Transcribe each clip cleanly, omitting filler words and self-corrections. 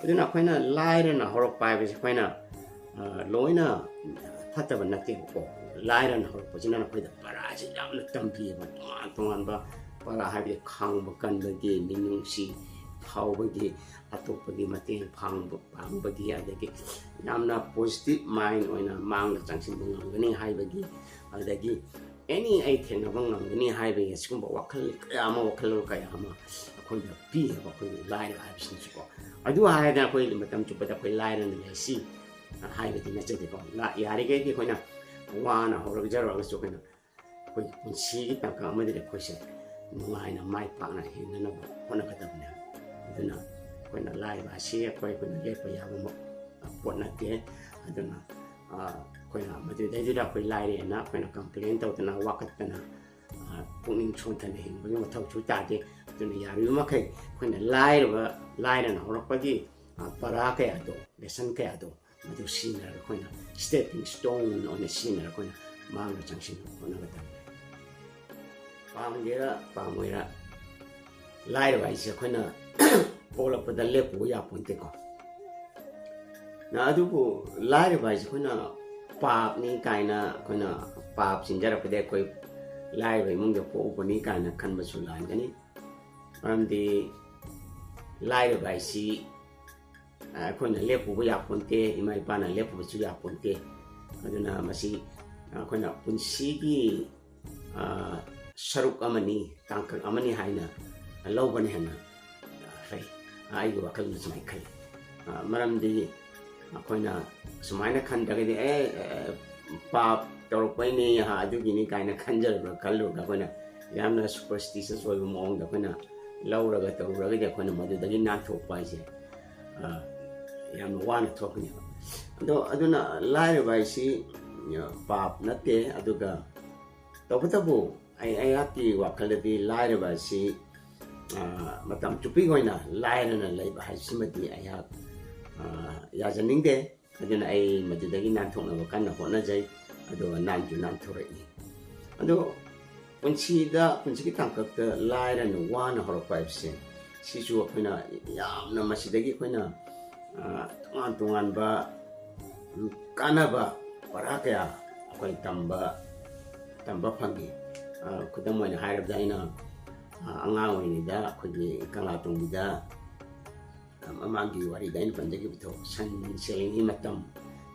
ꯑꯗꯨꯅ ꯑꯩꯈꯣꯏꯅ ꯂꯥꯏꯔꯅ ꯍꯧꯔꯛꯄ ꯍꯥꯏꯕꯁꯤ ꯑꯩꯈꯣꯏꯅ ꯂꯣꯏꯅ ꯐꯠꯇꯕ ꯅꯠꯇꯦꯕꯀꯣ ꯂꯥꯏꯔꯅ ꯍꯧꯔꯛꯄꯁꯤꯅ ꯑꯩꯈꯣꯏꯗ ꯄꯔꯥꯁꯤ ꯌꯥꯝꯅ ꯇꯝꯕꯤꯌꯦꯕ ꯇꯣꯉꯥꯟ ꯇꯣꯉꯥꯟꯕ ꯄꯔꯥ ꯍꯥꯏꯕꯗꯤ ꯈꯥꯡꯕ ꯀꯟꯕꯒꯤ ꯃꯤꯅꯨꯡꯁꯤ ꯐꯥꯎꯕꯒꯤ ꯑꯇꯣꯞꯄꯒꯤ ꯃꯇꯦꯡ ꯄꯥꯡꯕꯒꯤ ꯑꯗꯒꯤ ꯌꯥꯝꯅ ꯄꯣꯖꯤꯇꯤꯚ ꯃꯥꯏꯟ ꯑꯣꯏꯅ ꯃꯥꯡꯗ ꯆꯪꯁꯤꯟꯕ ꯉꯝꯒꯅꯤ ꯍꯥꯏꯕꯒꯤ ꯑꯗꯒꯤ ꯑꯦꯅꯤ ꯑꯩ ꯊꯦꯡꯅꯕ ꯉꯝꯒꯅꯤ ꯍꯥꯏꯕꯒꯤ ꯑꯁꯤꯒꯨꯝꯕ ꯋꯥꯈꯜ ꯀꯌꯥ ꯑꯃ ꯋꯥꯈꯜꯂꯣꯟ ꯀꯌꯥ ꯑꯃ ꯑꯩꯈꯣꯏꯗ ꯄꯤꯌꯦꯕ ꯑꯩꯈꯣꯏꯒꯤ ꯂꯥꯏꯔꯕ ꯍꯥꯏꯕꯁꯤꯅꯁꯨꯀꯣ ꯑꯗꯨ ꯍꯥꯏꯔꯒꯅ ꯑꯩꯈꯣꯏ ꯃꯇꯝ ꯆꯨꯞꯄꯗ ꯑꯩꯈꯣꯏ ꯂꯥꯏꯔꯅ ꯂꯩꯁꯤ ꯍꯥꯏꯕꯗꯤ ꯅꯠꯆꯗꯦꯀꯣ ꯌꯥꯔꯤꯈꯩꯗꯤ ꯑꯩꯈꯣꯏꯅ ꯋꯥꯅ ꯍꯧꯔꯛꯖꯔꯒꯁꯨ ꯑꯩꯈꯣꯏꯅ ꯑꯩꯈꯣꯏꯒꯤ ꯄꯨꯟꯁꯤꯒꯤ ꯇꯥꯡꯀꯛ ꯑꯃꯗꯤ ꯑꯩꯈꯣꯏꯁꯦ ꯅꯨꯡꯉꯥꯏꯅ ꯃꯥꯏ ꯄꯥꯛꯅ ꯍꯤꯡꯅꯅꯕ ꯍꯣꯠꯅꯒꯗꯕꯅꯦ ꯑꯗꯨꯅ ꯑꯩꯈꯣꯏꯅ ꯂꯥꯏꯔꯕ ꯑꯁꯤ ꯑꯩꯈꯣꯏꯅ ꯂꯦꯞꯄ ꯌꯥꯕ ꯄꯣꯠ ꯅꯠꯇꯦ ꯑꯗꯨꯅ ꯑꯩꯈꯣꯏꯅ ꯃꯗꯨꯗꯩꯗꯨꯗ ꯑꯩꯈꯣꯏ ꯂꯥꯏꯔꯦꯅ ꯑꯩꯈꯣꯏꯅ ꯀꯝꯄ꯭ꯂꯦꯟ ꯇꯧꯗꯅ ꯋꯥꯀꯠꯇꯅ ꯄꯨꯛꯅꯤꯡ ꯁꯣꯟꯊꯅ ꯍꯤꯡꯕꯒꯤ ꯃꯊꯧꯁꯨ ꯇꯥꯗꯦ ꯑꯗꯨꯅ ꯌꯥꯔꯤꯕ ꯃꯈꯩ ꯑꯩꯈꯣꯏꯅ ꯂꯥꯏꯔꯅ ꯍꯧꯔꯛꯄꯒꯤ ꯄꯔꯥ ꯀꯌꯥꯗꯣ ꯂꯦꯁꯟ ꯀꯌꯥꯗꯣ ꯃꯗꯨ ꯁꯤꯖꯤꯟꯅꯔꯒ ꯑꯩꯈꯣꯏꯅ ꯁ꯭ꯇꯦꯞꯄꯤꯡ ꯁ꯭ꯇꯣꯟ ꯑꯣꯏꯅ ꯁꯤꯖꯤꯟꯅꯔꯒ ꯑꯩꯈꯣꯏꯅ ꯃꯥꯡꯗ ꯆꯪꯁꯤꯟꯅꯕ ꯍꯣꯠꯅꯒꯗꯕꯅꯤ ꯄꯥꯝꯒꯦꯔꯥ ꯄꯥꯝꯃꯣꯏꯔꯥ ꯂꯥꯏꯔꯕ ꯍꯥꯏꯁꯦ ꯑꯩꯈꯣꯏꯅ ꯄꯣꯛꯂꯛꯄꯗ ꯂꯦꯞꯄꯨꯕ ꯌꯥꯄꯣꯟꯇꯦꯀꯣ ꯑꯗꯨꯕꯨ ꯂꯥꯏꯔꯕ ꯍꯥꯏꯁꯦ ꯑꯩꯈꯣꯏꯅ ꯄꯥꯞꯅꯤ ꯀꯥꯏꯅ ꯑꯩꯈꯣꯏꯅ ꯄꯥꯞ ꯆꯤꯟꯖꯔꯛꯄꯗ ꯑꯩꯈꯣꯏ ꯂꯥꯏꯔꯕ ꯏꯃꯨꯡꯗ ꯄꯣꯛꯎꯕꯅꯤ ꯀꯥꯏꯅ ꯈꯟꯕꯁꯨ ꯂꯥꯟꯒꯅꯤ ꯃꯔꯝꯗꯤ ꯂꯥꯏꯔꯕ ꯍꯥꯏꯁꯤ ꯑꯩꯈꯣꯏꯅ ꯂꯦꯞꯄꯨꯕ ꯌꯥꯄꯣꯟꯇꯦ ꯏꯃꯥ ꯏꯄꯥꯅ ꯂꯦꯞꯄꯨꯕꯁꯨ ꯌꯥꯄꯣꯟꯇꯦ ꯑꯗꯨꯅ ꯃꯁꯤ ꯑꯩꯈꯣꯏꯅ ꯄꯨꯟꯁꯤꯒꯤ ꯁꯔꯨꯛ ꯑꯃꯅꯤ ꯇꯥꯡꯀꯛ ꯑꯃꯅꯤ ꯍꯥꯏꯅ ꯂꯧꯕꯅ ꯍꯦꯟꯅ ꯐꯩ ꯑꯩꯒꯤ ꯋꯥꯈꯜꯗ ꯁꯨꯃꯥꯏꯅ ꯈꯜꯂꯤ ꯃꯔꯝꯗꯤ ꯑꯩꯈꯣꯏꯅ ꯁꯨꯃꯥꯏꯅ ꯈꯟꯗ꯭ꯔꯒꯗꯤ ꯄꯥꯞ ꯇꯧꯔꯛꯄꯩꯅꯤ ꯑꯗꯨꯒꯤꯅꯤ ꯀꯥꯏꯅ ꯈꯜꯂꯨꯔꯒ ꯑꯩꯈꯣꯏꯅ ꯌꯥꯝꯅ ꯁꯨꯄꯔꯁꯇꯤꯁꯁ ꯑꯣꯏꯕ ꯃꯑꯣꯡꯗ ꯑꯩꯈꯣꯏꯅ ꯂꯧꯔꯒ ꯇꯧꯔꯒꯗꯤ ꯑꯩꯈꯣꯏꯅ ꯃꯗꯨꯗꯒꯤ ꯅꯥꯟꯊꯣꯛꯄ ꯍꯥꯏꯁꯦ ꯌꯥꯝꯅ ꯋꯥꯅ ꯊꯣꯛꯀꯅꯦꯕ ꯑꯗꯨꯅ ꯂꯥꯏꯔꯕ ꯍꯥꯏꯁꯤ ꯄꯥꯞ ꯅꯠꯇꯦ ꯑꯗꯨꯒ ꯇꯧꯕꯇꯕꯨ ꯑꯩꯍꯥꯛꯀꯤ ꯋꯥꯈꯜꯗꯗꯤ ꯂꯥꯏꯔꯕ ꯑꯁꯤ ꯃꯇꯝ ꯆꯨꯞꯄꯤꯒꯤ ꯑꯣꯏꯅ ꯂꯥꯏꯔꯅ ꯂꯩꯕ ꯍꯥꯏꯕꯁꯤꯃꯗꯤ ꯑꯩꯍꯥꯛ ꯌꯥꯖꯅꯤꯡꯗꯦ ꯑꯗꯨꯅ ꯑꯩ ꯃꯗꯨꯗꯒꯤ ꯅꯥꯟꯊꯣꯛꯅꯕ ꯀꯟꯅ ꯍꯣꯠꯅꯖꯩ ꯑꯗꯨꯒ ꯅꯥꯟꯁꯨ ꯅꯥꯟꯊꯣꯔꯛꯏ ꯑꯗꯣ ꯄꯨꯟꯁꯤꯒꯤ ꯇꯥꯡꯀꯛꯇ ꯂꯥꯏꯔꯅ ꯋꯥꯅ ꯍꯧꯔꯛꯄ ꯍꯥꯏꯕꯁꯦ ꯁꯤꯁꯨ ꯑꯩꯈꯣꯏꯅ ꯌꯥꯝꯅ ꯃꯁꯤꯗꯒꯤ ꯑꯩꯈꯣꯏꯅ ꯇꯣꯉꯥꯟ ꯇꯣꯉꯥꯟꯕ ꯀꯥꯟꯅꯕ ꯄꯔꯥ ꯀꯌꯥ ꯑꯩꯈꯣꯏ ꯇꯝꯕ ꯐꯪꯉꯤ ꯈꯨꯗꯝ ꯑꯣꯏꯅ ꯍꯥꯏꯔꯕꯗ ꯑꯩꯅ ꯑꯉꯥꯡ ꯑꯣꯏꯔꯤꯉꯩꯗ ꯑꯩꯈꯣꯏꯒꯤ ꯀꯪꯂꯥꯇꯣꯡꯕꯤꯗ ꯃꯃꯥꯡꯒꯤ ꯋꯥꯔꯤꯗ ꯑꯩꯅ ꯄꯟꯖꯈꯤꯕꯗꯣ ꯁꯟ ꯁꯦꯜꯂꯤꯉꯩ ꯃꯇꯝ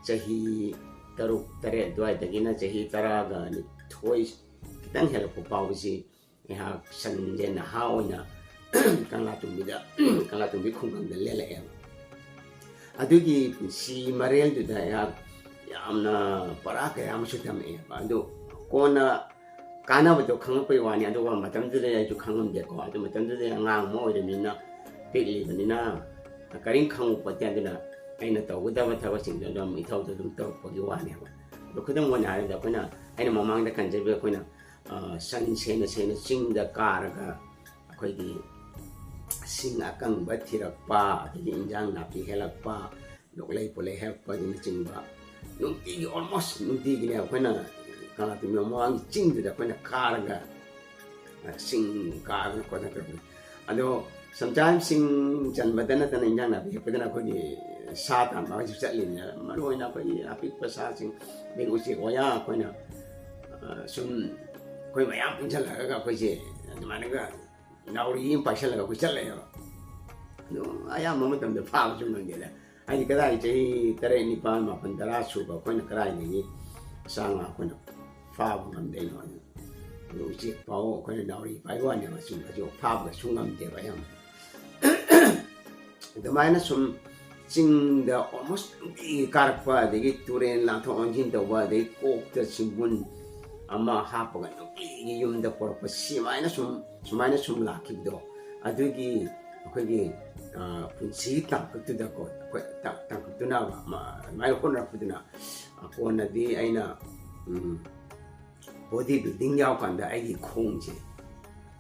ꯆꯍꯤ 7-8 ꯑꯗꯨꯋꯥꯏꯗꯒꯤꯅ ꯆꯍꯤ 12 ꯈꯤꯇꯪ ꯍꯦꯜꯂꯛꯄ ꯐꯥꯎꯕꯁꯤ ꯑꯩꯍꯥꯛ ꯁꯟꯁꯦ ꯅꯍꯥ ꯑꯣꯏꯅ ꯀꯪꯂꯥꯇꯣꯡꯕꯤ ꯈꯨꯡꯒꯪꯗ ꯂꯦꯜꯂꯛꯑꯦꯕ ꯑꯗꯨꯒꯤ ꯄꯨꯟꯁꯤ ꯃꯔꯦꯜꯗꯨꯗ ꯑꯩꯍꯥꯛ ꯌꯥꯝꯅ ꯄꯔꯥ ꯀꯌꯥ ꯑꯃꯁꯨ ꯇꯝꯃꯛꯑꯦꯕ ꯑꯗꯨ ꯀꯣꯟꯅ ꯀꯥꯟꯅꯕꯗꯣ ꯈꯪꯉꯛꯄꯩ ꯋꯥꯅꯤ ꯑꯗꯨꯒ ꯃꯇꯝꯗꯨꯗ ꯑꯩꯁꯨ ꯈꯪꯉꯝꯗꯦꯀꯣ ꯑꯗꯨ ꯃꯇꯝꯗꯨꯗ ꯑꯉꯥꯡ ꯑꯃ ꯑꯣꯏꯔꯕꯅꯤꯅ ꯄꯤꯛꯂꯤꯕꯅꯤꯅ ꯀꯔꯤꯝ ꯈꯪꯉꯛꯄꯣꯠꯇꯦ ꯑꯗꯨꯅ ꯑꯩꯅ ꯇꯧꯒꯗꯕ ꯊꯕꯛꯁꯤꯡꯗꯣ ꯑꯗꯨꯝ ꯏꯊꯧꯗꯣ ꯑꯗꯨꯝ ꯇꯧꯔꯛꯄꯒꯤ ꯋꯥꯅꯦꯕ ꯑꯗꯣ ꯈꯨꯗꯝ ꯑꯣꯏꯅ ꯍꯥꯏꯔꯕꯗ ꯑꯩꯅ ꯃꯃꯥꯡꯗ ꯀꯟꯖꯕ ꯑꯩꯈꯣꯏꯅ ꯁꯟ ꯁꯦꯅ ꯆꯤꯡꯗ ꯀꯥꯔꯒ ꯑꯩꯈꯣꯏꯒꯤ ꯁꯤꯡ ꯑꯀꯪꯕ ꯊꯤꯔꯛꯄ ꯑꯗꯒꯤ ꯏꯟꯖꯥꯡ ꯅꯥꯄꯤ ꯍꯦꯜꯂꯛꯄ ꯂꯣꯛꯂꯩ ꯄꯣꯠꯂꯩ ꯍꯦꯜꯂꯛꯄ ꯑꯗꯨꯅꯆꯤꯡꯕ ꯅꯨꯡꯇꯤꯒꯤ ꯑꯣꯜꯃꯣꯁ ꯅꯨꯡꯇꯤꯒꯤꯅꯦ ꯑꯩꯈꯣꯏꯅ ꯀꯪꯂꯥꯇꯣꯡꯕꯤ ꯃꯃꯥꯡꯒꯤ ꯆꯤꯡꯗꯨꯗ ꯑꯩꯈꯣꯏꯅ ꯀꯥꯔꯒ ꯁꯤꯡ ꯀꯥꯔꯒ ꯈꯣꯠꯅ ꯇꯧꯔꯛꯄꯅꯤ ꯑꯗꯣ ꯁꯝꯇꯥꯏꯝ ꯁꯤꯡ ꯆꯟꯕꯗ ꯅꯠꯇꯅ ꯏꯟꯖꯥꯡ ꯅꯥꯄꯤ ꯍꯦꯛꯄꯗꯅ ꯑꯩꯈꯣꯏꯒꯤ ꯁꯥ ꯇꯥꯟꯕ ꯍꯥꯏꯁꯨ ꯆꯠꯂꯤꯅꯤ ꯃꯔꯨ ꯑꯣꯏꯅ ꯑꯩꯈꯣꯏꯒꯤ ꯑꯄꯤꯛꯄ ꯁꯥꯁꯤꯡ ꯑꯗꯒꯤ ꯎꯆꯦꯛ ꯋꯥꯌꯥ ꯑꯩꯈꯣꯏꯅ ꯁꯨꯝ ꯑꯩꯈꯣই ꯃꯌꯥꯝ ꯄꯨꯟꯁꯤꯜꯂꯛꯑꯒ ꯑꯩꯈꯣꯏꯁꯦ ꯑꯗꯨꯃꯥꯏꯅꯒ ꯅꯥꯎꯔꯤ ꯑꯃ ꯄꯥꯏꯁꯜꯂꯒ ꯑꯩꯈꯣꯏ ꯆꯠꯂꯛꯑꯦꯕ ꯑꯗꯣ ꯑꯌꯥꯝꯕ ꯃꯇꯝꯗ ꯐꯥꯕꯁꯨ ꯉꯝꯗꯦꯗ ꯍꯥꯏꯗꯤ ꯀꯗꯥꯏ ꯆꯍꯤ 7, 9, 10, 10 ꯁꯨꯕ ꯑꯩꯈꯣꯏꯅ ꯀꯗꯥꯏꯗꯒꯤ ꯁꯥ ꯉꯥ ꯑꯩꯈꯣꯏꯅ ꯐꯥꯕ ꯉꯝꯗꯣꯏꯅꯣ ꯑꯗꯨ ꯎꯆꯦꯛ ꯐꯥꯎ ꯑꯩꯈꯣꯏꯅ ꯅꯥꯎꯔꯤ ꯄꯥꯏꯕ ꯋꯥꯅꯦꯕ ꯁꯨꯝꯕꯁꯨ ꯐꯥꯕꯁꯨ ꯉꯝꯗꯦꯕ ꯑꯌꯥꯝꯕ ꯑꯗꯨꯃꯥꯏꯅ ꯁꯨꯝ ꯆꯤꯡꯗ ꯑꯣꯜꯃꯣꯁ ꯅꯨꯡꯇꯤꯒꯤ ꯀꯥꯔꯛꯄ ꯑꯗꯒꯤ ꯇꯨꯔꯦꯟ ꯂꯥꯟꯊꯣꯛ ꯂꯥꯟꯁꯤꯟ ꯇꯧꯕ ꯑꯗꯒꯤ ꯀꯣꯛꯇ ꯆꯤꯡꯒꯨꯟ ꯑꯃ ꯍꯥꯞꯄꯒ ꯅꯨꯡꯇꯤꯒꯤ ꯌꯨꯝꯗ ꯄꯨꯔꯛꯄ ꯁꯨꯃꯥꯏꯅ ꯁꯨꯝ ꯂꯥꯛꯈꯤꯕꯗꯣ ꯑꯗꯨꯒꯤ ꯑꯩꯈꯣꯏꯒꯤ ꯄꯨꯟꯁꯤꯒꯤ ꯇꯥꯡꯀꯛꯇꯨꯗꯀꯣ ꯑꯩꯈꯣꯏ ꯇꯥꯡꯀꯛꯇꯨꯅ ꯑꯗꯨꯃꯥꯏꯅ ꯍꯣꯠꯅꯔꯛꯄꯗꯨꯅ ꯀꯣꯟꯅꯗꯤ ꯑꯩꯅ ꯕꯣꯗꯤ ꯕꯤꯜꯗꯤꯡ ꯌꯥꯎꯀꯥꯟꯗ ꯑꯩꯒꯤ ꯈꯣꯡꯁꯦ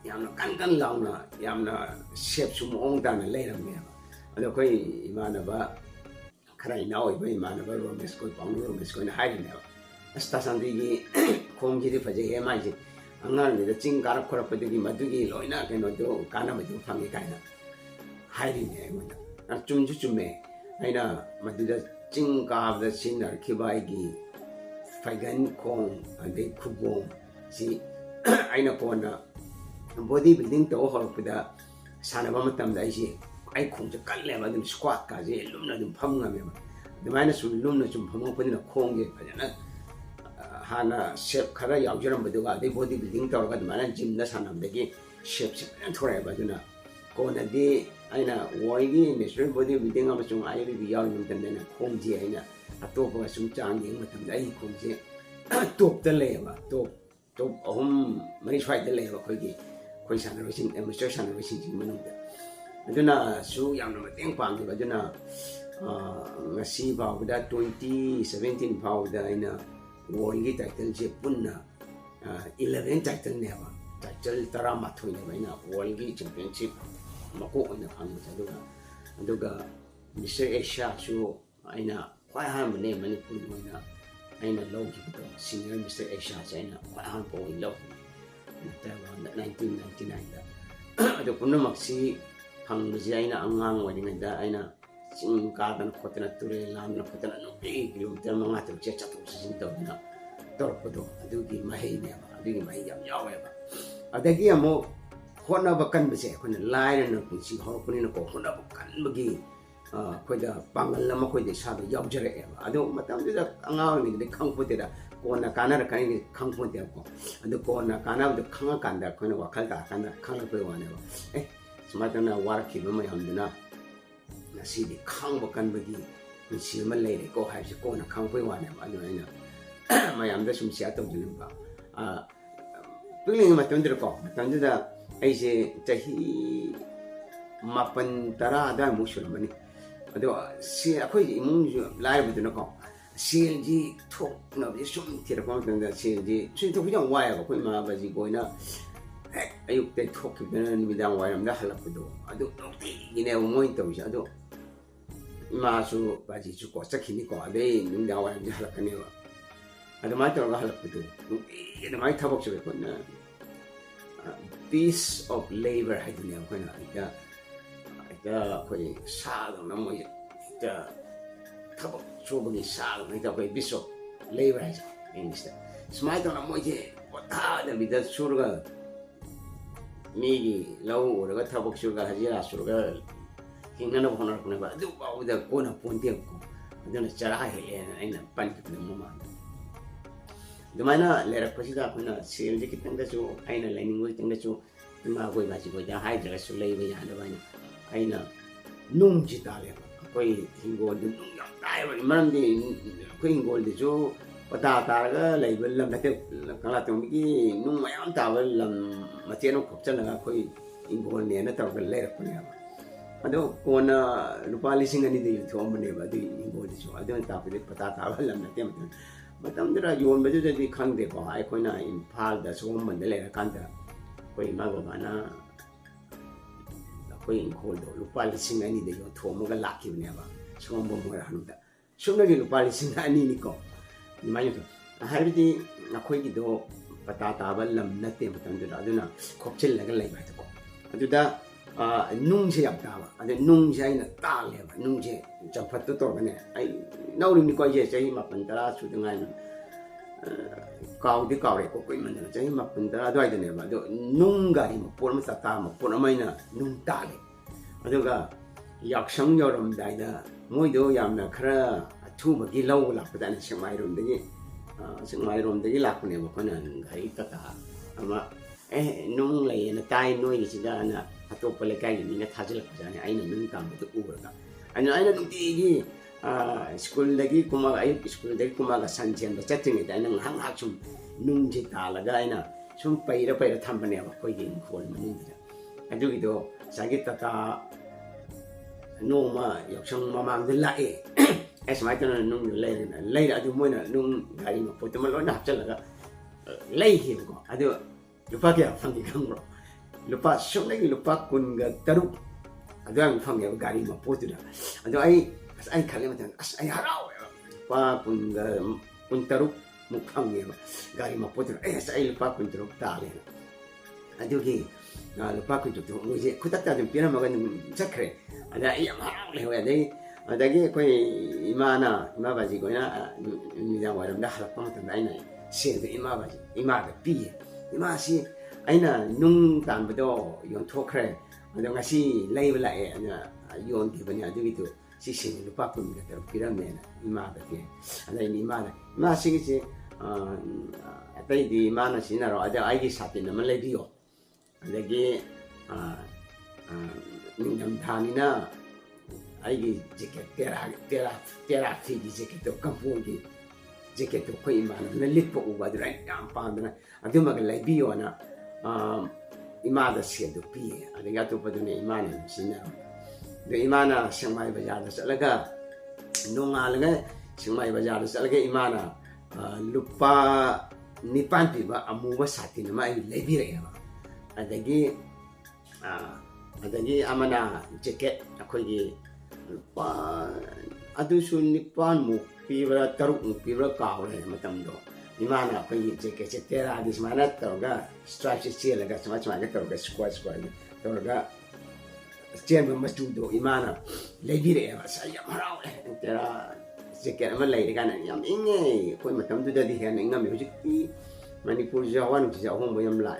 ꯌꯥꯝꯅ ꯀꯟ ꯂꯥꯎꯅ ꯌꯥꯝꯅ ꯁꯦꯞꯁꯨ ꯃꯑꯣꯡ ꯇꯥꯅ ꯂꯩꯔꯝꯃꯦꯕ ꯑꯗꯣ ꯑꯩꯈꯣꯏ ꯏꯃꯥꯟꯅꯕ ꯈꯔ ꯏꯅꯥꯎ ꯑꯣꯏꯕ ꯏꯃꯥꯟꯅꯕ ꯔꯣꯃꯦꯁꯈꯣꯏ ꯄꯥꯎꯅ ꯔꯣꯃꯦꯁꯈꯣꯏꯅ ꯍꯥꯏꯔꯤꯅꯦꯕ ꯑꯁ ꯇꯥꯆꯥꯟꯗꯤꯒꯤ ꯈꯣꯡꯁꯤꯗꯤ ꯐꯖꯩꯍꯦ ꯃꯥꯏꯁꯦ ꯑꯉꯥꯡꯗꯨꯗ ꯆꯤꯡ ꯀꯥꯔꯛ ꯈꯣꯠꯂꯛꯄꯗꯨꯒꯤ ꯃꯗꯨꯒꯤ ꯂꯣꯏꯅ ꯀꯩꯅꯣꯗꯣ ꯀꯥꯟꯅꯕꯗꯨ ꯐꯪꯉꯤ ꯀꯥꯏꯅ ꯍꯥꯏꯔꯤꯅꯦ ꯑꯩꯉꯣꯟꯗ ꯆꯨꯝꯁꯨ ꯆꯨꯝꯃꯦ ꯑꯩꯅ ꯃꯗꯨꯗ ꯆꯤꯡ ꯀꯥꯕꯗ ꯁꯤꯖꯤꯟꯅꯔꯛꯈꯤꯕ ꯑꯩꯒꯤ ꯐꯩꯒꯟ ꯈꯣꯡ ꯑꯗꯩ ꯈꯨꯕꯣꯝ ꯁꯤ ꯑꯩꯅ ꯀꯣꯟꯅ ꯕꯣꯗꯤ ꯕꯤꯜꯗꯤꯡ ꯇꯧꯕ ꯍꯧꯔꯛꯄꯗ ꯁꯥꯟꯅꯕ ꯃꯇꯝꯗ ꯑꯩ ꯈꯣꯡꯁꯦ ꯀꯜꯂꯦꯕ ꯑꯗꯨꯝ ꯁ꯭ꯀ꯭ꯋꯥꯠꯀꯥꯁꯦ ꯂꯨꯝꯅ ꯑꯗꯨꯝ ꯐꯝ ꯉꯝꯃꯦꯕ ꯑꯗꯨꯃꯥꯏꯅ ꯁꯨꯝ ꯂꯨꯝꯅ ꯁꯨꯝ ꯐꯝꯃꯛꯄꯅꯤꯅ ꯈꯣꯡꯁꯦ ꯐꯖꯅ ꯍꯥꯟꯅ ꯁꯦꯞ ꯈꯔ ꯌꯥꯎꯖꯔꯝꯕꯗꯨꯒ ꯑꯗꯩ ꯕꯣꯗꯤ ꯕꯤꯜꯗꯤꯡ ꯇꯧꯔꯒ ꯑꯗꯨꯃꯥꯏꯅ ꯖꯤꯝꯗ ꯁꯥꯟꯅꯕꯗꯒꯤ ꯁꯦꯞꯁꯦ ꯐꯖꯅ ꯊꯣꯔꯛꯑꯦꯕ ꯑꯗꯨꯅ ꯀꯣꯟꯅꯗꯤ ꯑꯩꯅ ꯋꯥꯔꯜꯒꯤ ꯅꯦꯁꯅꯦꯜ ꯕꯣꯗꯤ ꯕꯤꯜꯗꯤꯡ ꯑꯃꯁꯨꯡ IFBB ꯌꯥꯎꯔꯤꯕ ꯃꯇꯝꯗ ꯑꯩꯅ ꯈꯣꯡꯁꯦ ꯑꯩꯅ ꯑꯇꯣꯞꯄꯒ ꯁꯨꯝ ꯆꯥꯡ ꯌꯦꯡꯕ ꯃꯇꯝꯗ ꯑꯩꯒꯤ ꯈꯣꯡꯁꯦ ꯇꯣꯞꯇ ꯂꯩꯌꯦꯕ ꯇꯣꯞ 3-4 ꯁ꯭ꯋꯥꯏꯗ ꯂꯩꯌꯦꯕ ꯑꯩꯈꯣꯏ ꯁꯥꯟꯅꯔꯣꯏꯁꯤꯡ ꯑꯦꯃꯦꯆꯔ ꯁꯥꯟꯅꯔꯣꯏꯁꯤꯡꯒꯤ ꯃꯅꯨꯡꯗ ꯑꯗꯨꯅꯁꯨ ꯌꯥꯝꯅ ꯃꯇꯦꯡ ꯄꯥꯡꯈꯤꯕ ꯑꯗꯨꯅ ꯉꯁꯤ ꯐꯥꯎꯕꯗ 2017 ꯐꯥꯎꯕꯗ ꯑꯩꯅ ꯋꯥꯔꯜꯒꯤ ꯇꯥꯏꯇꯜꯁꯦ ꯄꯨꯟꯅ 11 ꯇꯥꯏꯇꯜꯅꯦꯕ ꯇꯥꯏꯇꯜ 12ꯅꯦꯕ ꯑꯩꯅ ꯋꯥꯔꯜꯒꯤ ꯆꯦꯝꯄꯤꯌꯟꯁꯤꯞ ꯃꯀꯣꯛ ꯑꯣꯏꯅ ꯐꯪꯕꯁꯦ ꯑꯗꯨꯒ ꯃꯤꯁꯇꯔ ꯑꯦꯁꯤꯌꯥꯁꯨ ꯑꯩꯅ ꯈ꯭ꯋꯥꯏ ꯑꯍꯥꯟꯕꯅꯦ ꯃꯅꯤꯄꯨꯔꯒꯤ ꯑꯣꯏꯅ ꯑꯩꯅ ꯂꯧꯈꯤꯕꯗꯣ ꯁꯤꯅꯤꯌꯔ ꯃꯤꯁꯇꯔ ꯑꯦꯁꯤꯌꯥꯁꯦ ꯑꯩꯅ ꯈ꯭ꯋꯥꯏ ꯑꯍꯥꯟꯕ ꯑꯣꯏꯅ ꯂꯧꯈꯤꯕ 1999ꯗ ꯑꯗꯨ ꯄꯨꯝꯅꯃꯛꯁꯤ ꯐꯪꯕꯁꯤ ꯑꯩꯅ ꯑꯉꯥꯡ ꯑꯣꯏꯔꯤꯉꯩꯗ ꯑꯩꯅ ꯆꯤꯡ ꯀꯥꯗꯅ ꯈꯣꯠꯇꯅ ꯇꯨꯔꯦꯜ ꯂꯥꯟꯗꯅ ꯈꯣꯠꯇꯅ ꯅꯨꯡꯇꯤꯒꯤ ꯀꯤꯂꯣꯃꯤꯇꯔ 5-6 ꯆꯠꯊꯣꯛ ꯆꯠꯁꯤꯟ ꯇꯧꯗꯅ ꯇꯧꯔꯛꯄꯗꯣ ꯑꯗꯨꯒꯤ ꯃꯍꯩꯅꯦꯕ ꯑꯗꯨꯒꯤ ꯃꯍꯩ ꯌꯥꯝ ꯌꯥꯎꯋꯦꯕ ꯑꯗꯒꯤ ꯑꯃꯨꯛ ꯍꯣꯠꯅꯕ ꯀꯟꯕꯁꯦ ꯑꯩꯈꯣꯏꯅ ꯂꯥꯏꯔꯅ ꯄꯨꯟꯁꯤ ꯍꯧꯔꯛꯄꯅꯤꯅꯀꯣ ꯍꯣꯠꯅꯕ ꯀꯟꯕꯒꯤ ꯑꯩꯈꯣꯏꯗ ꯄꯥꯡꯒꯜ ꯑꯃ ꯑꯩꯈꯣꯏꯗ ꯏꯁꯥꯗ ꯌꯥꯎꯖꯔꯛꯑꯦꯕ ꯑꯗꯣ ꯃꯇꯝꯗꯨꯗ ꯑꯉꯥꯡ ꯑꯣꯏꯔꯤꯉꯩꯗꯗꯤ ꯈꯪꯄꯣꯠꯇꯦꯗ ꯀꯣꯟꯅ ꯀꯥꯟꯅꯔꯛꯀꯅꯤ ꯈꯪꯄꯣꯠꯇꯦꯕꯀꯣ ꯑꯗꯨ ꯀꯣꯟꯅ ꯀꯥꯟꯅꯕꯗꯣ ꯈꯪꯉꯀꯥꯟꯗ ꯑꯩꯈꯣꯏꯅ ꯋꯥꯈꯜ ꯇꯥꯔꯀꯥꯟꯗ ꯈꯪꯉꯛꯄꯩ ꯋꯥꯅꯦꯕ ꯁꯨꯃꯥꯏꯅ ꯋꯥꯔꯛꯈꯤꯕ ꯃꯌꯥꯝꯗꯨꯅ ꯉꯁꯤꯗꯤ ꯈꯥꯡꯕ ꯀꯟꯕꯒꯤ ꯄꯨꯟꯁꯤ ꯑꯃ ꯂꯩꯔꯦꯀꯣ ꯍꯥꯏꯕꯁꯤ ꯀꯣꯟꯅ ꯈꯪꯉꯛꯄꯩ ꯋꯥꯅꯦꯕ ꯑꯗꯨꯅ ꯑꯩꯅ ꯃꯌꯥꯝꯗ ꯁꯨꯝ ꯁꯤꯌꯔ ꯇꯧꯖꯅꯤꯡꯕ ꯄꯤꯛꯂꯤꯉꯩ ꯃꯇꯝꯗꯨꯗ ꯑꯩꯁꯦ ꯆꯍꯤ 9-10 ꯑꯗꯨꯋꯥꯏꯃꯨꯛ ꯁꯨꯔꯝꯃꯅꯤ ꯑꯗꯣ ꯑꯩꯈꯣꯏꯒꯤ ꯏꯃꯨꯡꯁꯨ ꯂꯥꯏꯔꯕꯗꯨꯅꯀꯣ ꯁꯦꯜꯁꯤ ꯊꯣꯛꯅꯕꯁꯤ ꯁꯨꯝ ꯊꯤꯔꯛꯄ ꯃꯇꯝꯗ ꯁꯦꯜꯁꯤ ꯊꯣꯛꯄꯁꯤ ꯌꯥꯝ ꯋꯥꯏꯑꯦꯕ ꯑꯩꯈꯣꯏ ꯏꯃꯥ ꯕꯥꯖꯤꯈꯣꯏꯅ ꯍꯦꯛ ꯑꯌꯨꯛꯇꯩ ꯊꯣꯛꯈꯤꯕꯗꯅ ꯅꯨꯃꯤꯗꯥꯡ ꯋꯥꯏꯔꯝꯗ ꯍꯜꯂꯛꯄꯗꯣ ꯑꯗꯨ ꯅꯨꯡꯇꯤꯒꯤꯅꯦꯕ ꯃꯣꯏꯅ ꯇꯧꯔꯤꯁꯦ ꯑꯗꯣ ꯏꯃꯥꯁꯨ ꯕꯥꯖꯤꯁꯨ ꯆꯠꯈꯤꯅꯤꯀꯣ ꯑꯗꯩ ꯅꯨꯃꯤꯗꯥꯡ ꯋꯥꯏꯔꯝꯁꯦ ꯍꯜꯂꯛꯀꯅꯦꯕ ꯑꯗꯨꯃꯥꯏꯅ ꯇꯧꯔꯒ ꯍꯜꯂꯛꯄꯗꯣ ꯅꯨꯡꯇꯤꯒꯤ ꯑꯗꯨꯃꯥꯏꯅ ꯊꯕꯛꯁꯨ ꯑꯩꯈꯣꯏꯅ ꯄꯤꯁ ꯑꯣꯐ ꯂꯦꯕꯔ ꯍꯥꯏꯗꯨꯅꯦꯕ ꯑꯩꯈꯣꯏꯅ ꯍꯦꯛꯇ ꯑꯩꯈꯣꯏ ꯁꯥꯗꯧꯅ ꯃꯣꯏ ꯍꯦꯛꯇ ꯊꯕꯛ ꯁꯨꯕꯒꯤ ꯁꯥꯗꯧꯅ ꯍꯦꯛꯇ ꯑꯩꯈꯣꯏ ꯄꯤꯁ ꯑꯣꯐ ꯂꯦꯕꯔ ꯍꯥꯏꯁꯦ ꯏꯪꯂꯤꯁꯇ ꯁꯨꯃꯥꯏꯅ ꯇꯧꯅ ꯃꯣꯏꯁꯦ ꯄꯣꯊꯥꯗꯕꯤꯗ ꯁꯨꯔꯒ ꯃꯤꯒꯤ ꯂꯧ ꯎꯔꯒ ꯊꯕꯛ ꯁꯨꯔꯒ ꯍꯖꯤꯔꯥ ꯁꯨꯔꯒ ꯍꯤꯡꯅꯅꯕ ꯍꯣꯠꯅꯔꯛꯄꯅꯦꯕ ꯑꯗꯨ ꯐꯥꯎꯕꯗ ꯀꯣꯟꯅ ꯄꯣꯟꯇꯦꯕꯀꯣ ꯑꯗꯨꯅ ꯆꯔꯥ ꯍꯦꯜꯂꯦꯅ ꯑꯩꯅ ꯄꯟꯈꯤꯕꯅꯦ ꯃꯃꯥꯡꯗ ꯑꯗꯨꯃꯥꯏꯅ ꯂꯩꯔꯛꯄꯁꯤꯗ ꯑꯩꯈꯣꯏꯅ ꯁꯦꯜꯁꯦ ꯈꯤꯇꯪꯗꯁꯨ ꯑꯩꯅ ꯂꯩꯅꯤꯡꯕ ꯈꯤꯇꯪꯗꯁꯨ ꯏꯃꯥꯈꯣꯏ ꯕꯥꯖꯤꯈꯣꯏꯗ ꯍꯥꯏꯗ꯭ꯔꯒꯁꯨ ꯂꯩꯕ ꯌꯥꯅꯕ ꯑꯩꯅ ꯅꯨꯡꯁꯤ ꯇꯥꯜꯂꯦꯕ ꯑꯩꯈꯣꯏ ꯍꯤꯡꯒꯣꯜꯗ ꯅꯨꯡ ꯌꯥꯝ ꯇꯥꯏꯑꯦꯕ ꯃꯔꯝꯗꯤ ꯑꯩꯈꯣꯏ ꯍꯤꯡꯒꯣꯜꯗꯁꯨ ꯄꯇꯥ ꯇꯥꯔꯒ ꯂꯩꯕ ꯂꯝ ꯅꯠꯇꯦ ꯀꯪꯂꯥꯇꯣꯡꯕꯒꯤ ꯅꯨꯡ ꯃꯌꯥꯝ ꯇꯥꯕ ꯂꯝ ꯃꯆꯦꯠ ꯑꯃ ꯈꯣꯞꯆꯜꯂꯒ ꯑꯩꯈꯣꯏ ꯍꯤꯡꯒꯣꯜꯅꯦꯅ ꯇꯧꯔꯒ ꯂꯩꯔꯛꯄꯅꯦꯕ ꯑꯗꯣ ꯀꯣꯟꯅ ꯂꯨꯄꯥ 2,000 ꯌꯣꯟꯊꯣꯛꯑꯝꯕꯅꯦꯕ ꯑꯗꯨꯒꯤ ꯍꯤꯡꯒꯣꯜꯗꯁꯨ ꯑꯗꯨꯅ ꯇꯥꯛꯄꯗꯤ ꯄꯇꯥ ꯇꯥꯕ ꯂꯝ ꯅꯠꯇꯦ ꯃꯇꯝꯗꯨꯗ ꯌꯣꯟꯕꯗꯨꯗꯗꯤ ꯈꯪꯗꯦꯀꯣ ꯑꯩꯈꯣꯏꯅ ꯏꯝꯐꯥꯜꯗ ꯁꯒꯣꯜꯕꯟꯗ ꯂꯩꯔꯀꯥꯟꯗ ꯑꯩꯈꯣই ꯏꯃꯥ ꯕꯕꯥꯅ ꯑꯩꯈꯣꯏ ꯏꯪꯈꯣꯜꯗꯣ ꯂꯨꯄꯥ 2,000ꯗ ꯌꯣꯟꯊꯣꯛꯑꯝꯃꯒ ꯂꯥꯛꯈꯤꯕꯅꯦꯕ ꯁꯒꯣꯜꯕꯟ ꯃꯣꯏꯔꯥꯡꯗ ꯁꯨꯞꯅꯒꯤ ꯂꯨꯄꯥ 2,000ꯅꯤꯀꯣ ꯑꯗꯨꯃꯥꯏꯅ ꯍꯥꯏꯕꯗꯤ ꯑꯩꯈꯣꯏꯒꯤꯗꯣ ꯄꯇꯥ ꯇꯥꯕ ꯂꯝ ꯅꯠꯇꯦ ꯃꯇꯝꯗꯨꯗ ꯑꯗꯨꯅ ꯈꯣꯞꯆꯤꯜꯂꯒ ꯂꯩꯕ ꯍꯥꯏꯇꯥꯔꯦꯀꯣ ꯑꯗꯨꯗ ꯅꯨꯡꯁꯦ ꯌꯥꯝ ꯇꯥꯕ ꯑꯗ ꯅꯨꯡꯁꯦ ꯑꯩꯅ ꯇꯥꯜꯂꯦꯕ ꯅꯨꯡꯁꯦ ꯆꯝꯐꯠꯇꯨ ꯇꯧꯔꯒꯅꯦ ꯑꯩ ꯅꯧꯔꯤꯅꯤꯀꯣ ꯑꯩꯁꯦ ꯆꯍꯤ 9-10 ꯁꯨꯗ ꯉꯥꯏꯅ ꯀꯥꯎꯗꯤ ꯀꯥꯎꯔꯦꯀꯣ ꯀꯨꯏꯃꯟꯗꯅ ꯆꯍꯤ 9-10 ꯑꯗꯨꯋꯥꯏꯗꯅꯦꯕ ꯑꯗꯣ ꯅꯨꯡ ꯒꯥꯔꯤ ꯃꯄꯣꯠ ꯑꯃ ꯇꯥꯇꯥ ꯃꯄꯣꯠ ꯑꯃ ꯑꯩꯅ ꯅꯨꯡ ꯇꯥꯜꯂꯦ ꯑꯗꯨꯒ ꯌꯥꯎꯁꯪ ꯌꯧꯔꯝꯗꯥꯏꯗ ꯃꯣꯏꯗꯣ ꯌꯥꯝꯅ ꯈꯔ ꯑꯊꯨꯕꯒꯤ ꯂꯧꯕ ꯂꯥꯛꯄꯗ ꯁꯦꯛꯃꯥꯏꯔꯣꯝꯗꯒꯤ ꯂꯥꯛꯄꯅꯦꯕ ꯑꯩꯈꯣꯏꯅ ꯒꯥꯔꯤ ꯇꯥꯇꯥ ꯑꯃ ꯅꯨꯡ ꯂꯩꯌꯦꯅ ꯇꯥꯏ ꯅꯣꯏꯒꯤꯁꯤꯗꯅ ꯑꯇꯣꯞꯄ ꯂꯩꯀꯥꯏꯒꯤ ꯃꯤꯅ ꯊꯥꯖꯤꯜꯂꯛꯄꯖꯥꯠꯅꯤ ꯑꯩꯅ ꯅꯨꯡ ꯇꯥꯟꯕꯗꯨ ꯎꯔꯒ ꯑꯩꯅ ꯅꯨꯡꯇꯤꯒꯤ ꯁ꯭ꯀꯨꯜꯗꯒꯤ ꯀꯨꯝꯃꯒ ꯑꯌꯨꯛ ꯁ꯭ꯀꯨꯜꯗꯒꯤ ꯀꯨꯝꯃꯒ ꯁꯟ ꯆꯦꯟꯕ ꯆꯠꯇ꯭ꯔꯤꯉꯩꯗ ꯑꯩꯅ ꯉꯥꯏꯍꯥꯛ ꯁꯨꯝ ꯅꯨꯡꯁꯦ ꯇꯥꯜꯂꯒ ꯑꯩꯅ ꯁꯨꯝ ꯄꯩꯔ ꯊꯝꯕꯅꯦꯕ ꯑꯩꯈꯣꯏꯒꯤ ꯏꯪꯈꯣꯜ ꯃꯅꯨꯡꯗꯨꯗ ꯑꯗꯨꯒꯤꯗꯣ ꯉꯁꯥꯏꯒꯤ ꯇꯥꯇꯥ ꯅꯣꯡꯃ ꯌꯥꯎꯁꯪ ꯃꯃꯥꯡꯗ ꯂꯥꯛꯑꯦ ꯁꯨꯃꯥꯏꯅ ꯇꯧꯅ ꯅꯨꯡꯗꯨ ꯂꯩꯔ ꯑꯗꯨ ꯃꯣꯏꯅ ꯅꯨꯡ ꯒꯥꯔꯤ ꯃꯄꯣꯠꯇꯨꯃ ꯂꯣꯏꯅ ꯍꯥꯞꯆꯤꯜꯂꯒ ꯂꯩꯈꯤꯕꯀꯣ ꯑꯗꯨ ꯂꯨꯄꯥ ꯀꯌꯥ ꯐꯪꯒꯦ ꯈꯪꯕ꯭ꯔꯣ ꯁꯨꯞꯅꯒꯤ ꯂꯨꯄꯥ 13 ꯑꯗꯨꯋꯥꯏꯃꯨꯛ ꯐꯪꯉꯦꯕ ꯒꯥꯔꯤ ꯃꯄꯣꯠꯇꯨꯗ ꯑꯗꯣ ꯑꯩ ꯈꯜꯂꯦ ꯃꯇꯝꯗ ꯑꯩ ꯍꯔꯥꯎꯋꯦꯕ ꯂꯨꯄꯥ 13 ꯃꯨꯛ ꯐꯪꯉꯦꯕ ꯒꯥꯔꯤ ꯃꯄꯣꯠꯇꯨꯗ ꯑꯩ ꯂꯨꯄꯥ 13 ꯇꯥꯜꯂꯦꯅ ꯑꯗꯨꯒꯤ ꯂꯨꯄꯥ 13 ꯃꯣꯏꯁꯦ ꯈꯨꯗꯛꯇ ꯑꯗꯨꯝ ꯄꯤꯔꯝꯃꯒ ꯑꯗꯨꯝ ꯆꯠꯈ꯭ꯔꯦ ꯑꯗ ꯑꯩ ꯌꯥꯝ ꯍꯔꯥꯎ ꯍꯔꯥꯎ ꯂꯩꯍꯧꯋꯦ ꯑꯗꯒꯤ ꯑꯩꯈꯣꯏ ꯏꯃꯥ ꯕꯥꯖꯤ ꯈꯣꯏꯅ ꯅꯨꯃꯤꯗꯥꯡ ꯋꯥꯏꯔꯝꯗ ꯍꯜꯂꯛꯄ ꯃꯇꯝꯗ ꯑꯩꯅ ꯁꯦꯜꯗꯣ ꯏꯃꯥꯗ ꯄꯤꯌꯦ ꯏꯃꯥꯁꯤ ꯑꯩꯅ ꯅꯨꯡ ꯇꯥꯟꯕꯗꯣ ꯌꯣꯟꯊꯣꯛꯈ꯭ꯔꯦ ꯑꯗꯣ ꯉꯁꯤ ꯂꯩꯕ ꯂꯥꯛꯑꯦ ꯑꯗꯨꯅ ꯌꯣꯟꯈꯤꯕꯅꯦ ꯑꯗꯨꯒꯤꯗꯣ ꯁꯤ ꯁꯦꯜ ꯂꯨꯄꯥ 10 ꯄꯤꯔꯝꯃꯦꯅ ꯏꯃꯥꯗ ꯄꯤ ꯑꯗ ꯑꯩꯅ ꯏꯃꯥ ꯁꯤꯒꯤꯁꯦ ꯑꯇꯩꯗꯤ ꯏꯃꯥꯅ ꯁꯤꯖꯤꯟꯅꯔꯣ ꯑꯗ ꯑꯩꯒꯤ ꯁꯥꯇꯤꯟ ꯑꯃ ꯂꯩꯕꯤꯌꯣ ꯑꯗꯒꯤ ꯅꯤꯡꯊꯝꯊꯥꯅꯤꯅ ꯑꯩꯒꯤ ꯖꯦꯀꯦꯠ ꯇꯦꯔꯥ ꯐꯤꯒꯤ ꯖꯦꯀꯦꯠꯇꯣ ꯀꯝꯄꯣꯔꯒꯤ ꯖꯦꯀꯦꯠꯇꯣ ꯑꯩꯈꯣꯏ ꯏꯃꯥꯟꯅꯕꯅ ꯂꯤꯠꯄ ꯎꯕ ꯑꯗꯨꯅ ꯑꯩꯅ ꯌꯥꯝ ꯄꯥꯝꯗꯅ ꯑꯗꯨꯃꯒ ꯂꯩꯕꯤꯌꯣꯅ ꯏꯃꯥꯗ ꯁꯦꯜꯗꯣ ꯄꯤꯌꯦ ꯑꯗꯒꯤ ꯑꯇꯣꯞꯄꯗꯨꯅ ꯏꯃꯥꯅ ꯑꯗꯨꯝ ꯁꯤꯖꯤꯟꯅꯔꯣ ꯑꯗꯣ ꯏꯃꯥꯅ ꯁꯦꯛꯃꯥꯏ ꯕꯖꯥꯔꯗ ꯆꯠꯂꯒ ꯅꯣꯡꯉꯥꯜꯂꯒ ꯁꯦꯛꯃꯥꯏ ꯕꯖꯥꯔꯗ ꯆꯠꯂꯒ ꯏꯃꯥꯅ ꯂꯨꯄꯥ 9 ꯄꯤꯕ ꯑꯃꯨꯕ ꯁꯥꯇꯤꯟ ꯑꯃ ꯑꯩ ꯂꯩꯕꯤꯔꯛꯑꯦꯕ ꯑꯗꯒꯤ ꯑꯃꯅ ꯖꯦꯀꯦꯠ ꯑꯩꯈꯣꯏꯒꯤ ꯂꯨꯄꯥ ꯑꯗꯨꯁꯨ 9 pibra 6 pibra kaure matamdo imana apai jeke tera di semana toga stripe chielaga sama toga square toga chen mastu do imana lebire ya saya marau tera jeke ama lai kana yam inge koi matam du da di hen ingam hujiki manipur jawan ji hom boyam la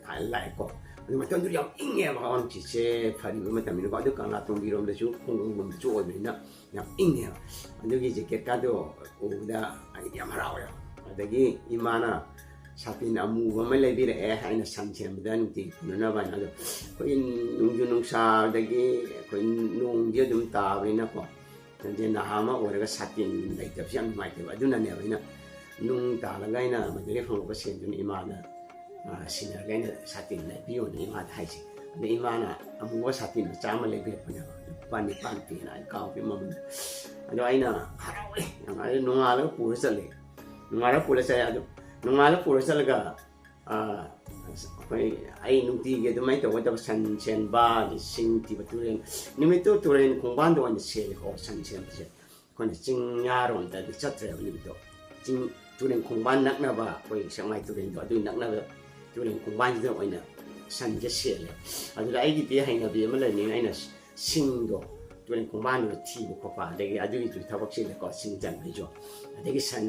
hai lai ko matam du yam inge ba on chi che phari matam ni ko du kan la tong birom da chu kong bom chu o na yam inge adugi jeke ka do uda yam marau ya adagi imana satin amu ma lebire haina samchem dan ti nuna ba na do ko in nungju nungsa dagi ko nung je dum ta bina ko je na hama oraga satin dai tab siam mai te ba duna ne ba ina nung ta la gai na ma de phong ko sen dun imana sina gai na satin le bi on ima thai si de imana amu wa satin chama le bi pa na pan pi na ka pi ma ado aina harawe yang ai nungala pu sale nungala pu la sa ado nungala pu sa la ga ai nungti ge do mai to wa san chen ba ni sing ti ba turen nimi to turen kong ban do an se ho san chen ti ko ni jing ya ron da di chat re ni to jing turen kong ban nak na ba ko sang mai turen do du nak na ba turen kong ban do oi na san je se le ado ai gi ti hai na bi ma le ni ai na sing do turen kong ban do ti ko pa de adu gi tu thawak se le ko sing jan mai jo adegi san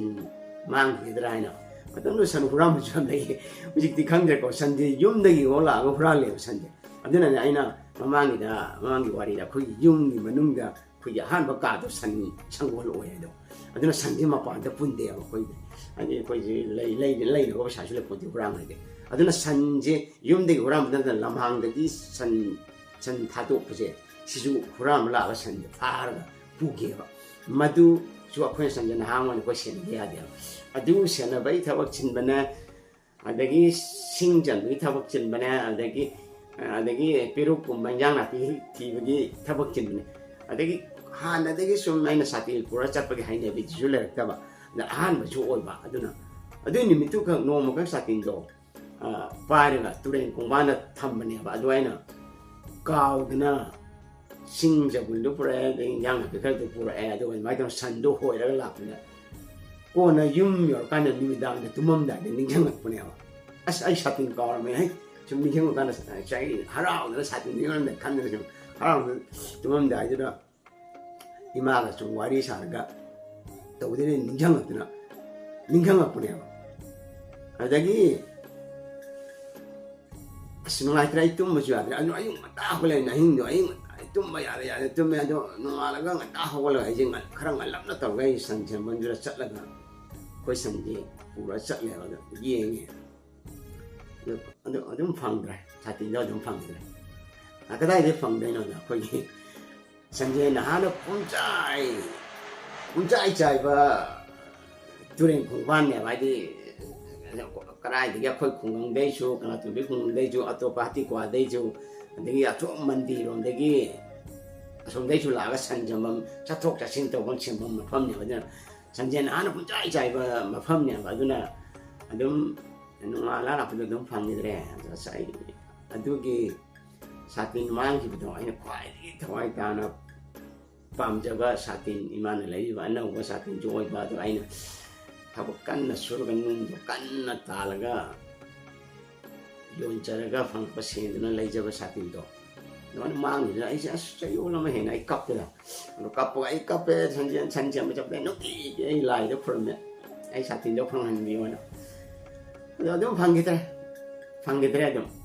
mang gi dra na matamno san huram jam lei hujik ti khang de ko san de yum de gi ola go hura le san de aduna ne aina mamangi wari da khoi yum ni manung da khoi han ba ka do san changol o ye do aduna san de ma pa da pun de ko khoi ani khoi ji lei ko sa chu le pon ti hura ma de aduna san je yum de hura ma da lam hang de di san tha do ko je sisu hura ma la ba san de fa ra pu ge ba madu chu akhoi san je na hang ma ko sen de ya de adu sena bai thawak chin bana adagi singjan bai thawak chin bana adagi peru kum banjang na ti bagi thawak chin bana adagi han adagi sum naina satil pura chat bagi haine bi jule ta ba na han ba chu oi ba aduna adu ni mitu ka no mo ka satin do pare na turen kum bana tham bane ba adu aina kaw dina singja bul do pura de yang na ka do pura adu mai dong san do hoi ra la na ko na yum yor kan ni midang de tumam da ni ngang ko ne wa as ai satin ka me hai chum ni ngang kan sai harau na satin ni ngang kan ne chum harau tumam da ida ima ga chung wari sa ga to de ni ngang na ngang ko ne wa adagi asno ai trai tum ma ju adra anu ayung ta ko le na hin do ayung tum ma ya tum ya do no ala ga ta ko le ai jing kharang alam na to ga san chen ban jura chat la ga ko san ji pura chat le ga ye nge adum phang dra satin do adum phang dra ka dai de phang dai no na ko ye san je na ha no pun chai ba turen khong ban ne ba di karai de ya khoi khong dei chu kana tu bi khong dei chu ato pa ti kwa dei chu adagi ato mandi rom degi asom dei chu la ga san jam cha thok cha sin to bang chen bam ma pham ne ba san jen ana pun chai ba ma pham ne ba duna adum nu la la pun dum pham ni re sai adugi satin mang ki do ai kwai thoi ta na pam jaga satin iman lai ba na ba satin joy ba do ai na thabo kan na sur kan nun do kan na talaga yon charaga phang pa sen na lai jaba satin do 너는 망이다. 이 진짜 요놈의 해나 이 깝더라. 너 깝고 이 깝에 산지하면 잡대 너기 이 라이도 그러면 이 사진도 그런 한 미워나. 너도 방기더라. 방기더라 좀.